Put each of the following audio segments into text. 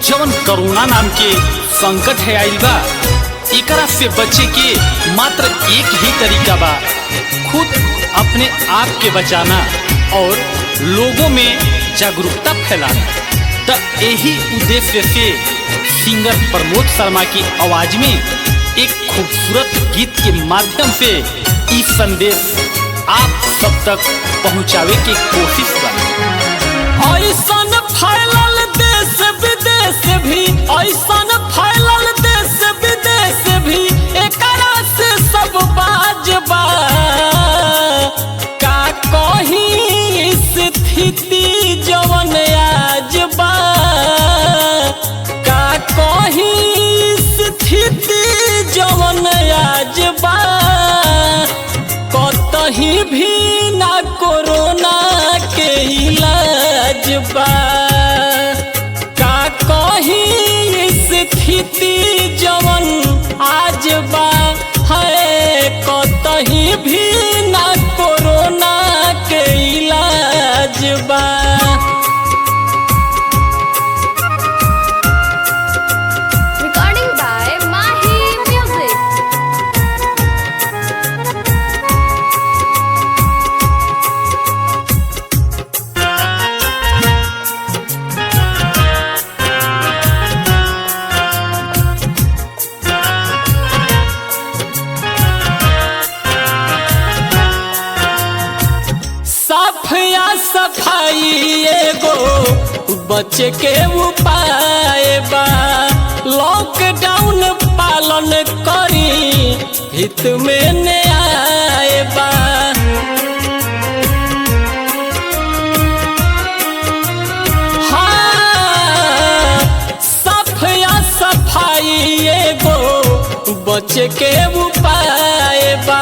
जवन कोरोना नाम के संकट है आइल बा, एकरा से बचे के मात्र एक ही तरीका बा, खुद अपने आप के बचाना और लोगों में जागरूकता फैलाना। तो यही उद्देश्य से सिंगर प्रमोद शर्मा की आवाज में एक खूबसूरत गीत के माध्यम से इस संदेश आप सब तक पहुंचावे की कोशिश बा। ऐसन फैलल देश विदेश भी, ऐसन फैलल देश विदेश भी, एकरा से सब बाजबा। का कहीं स्थिति जवन आज बा, का कहीं स्थिति जवन आज बा, कतही भी ना कोरोना के इलाज बा। का कहीं स्थिति जवन आज बा है, कतही भी ना कोरोना के इलाज बा। Recording by Mahi Music. साफ या सफाई एगो बच के उपाय बा। लॉकडाउन पालन करी हित में न्याय बा। हाँ, साफ या सफाई एगो बच के उपाय बा।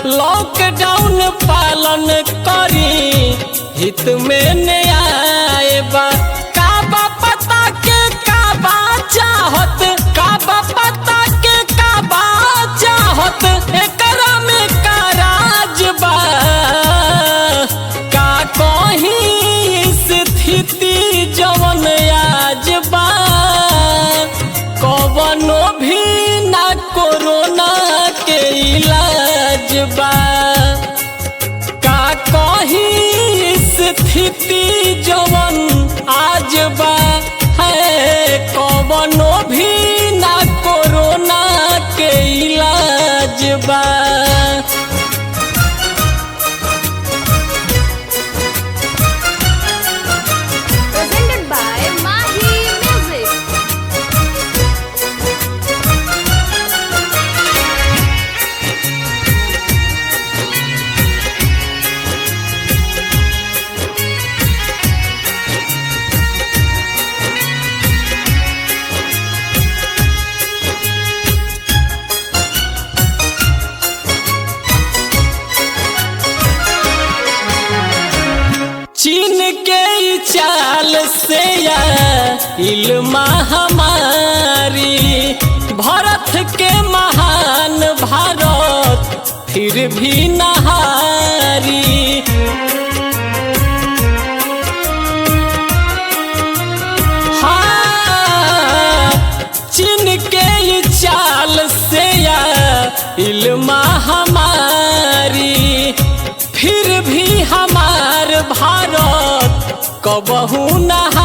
लॉकडाउन पालन करी हित में न्याय बा। का बा पता के का बा चाहत, का बा पता के का बा चाहत, एकरा में का राज बा। का कहीं स्थिति जवन आज बा, कवनो भी ना कोरोना के इलाज बा। का कहीं स्थिति जवन आज बा है, कवनो भी ना कोरोना के इलाज बा। Presented by Mahi Music. चीन के ई चाल से आइल महामारी, भारत के महान भारत फिर भी नहारी। हाँ, चीन के ई चाल से आइल महामारी, फिर भी हमार भारत कबहू नहा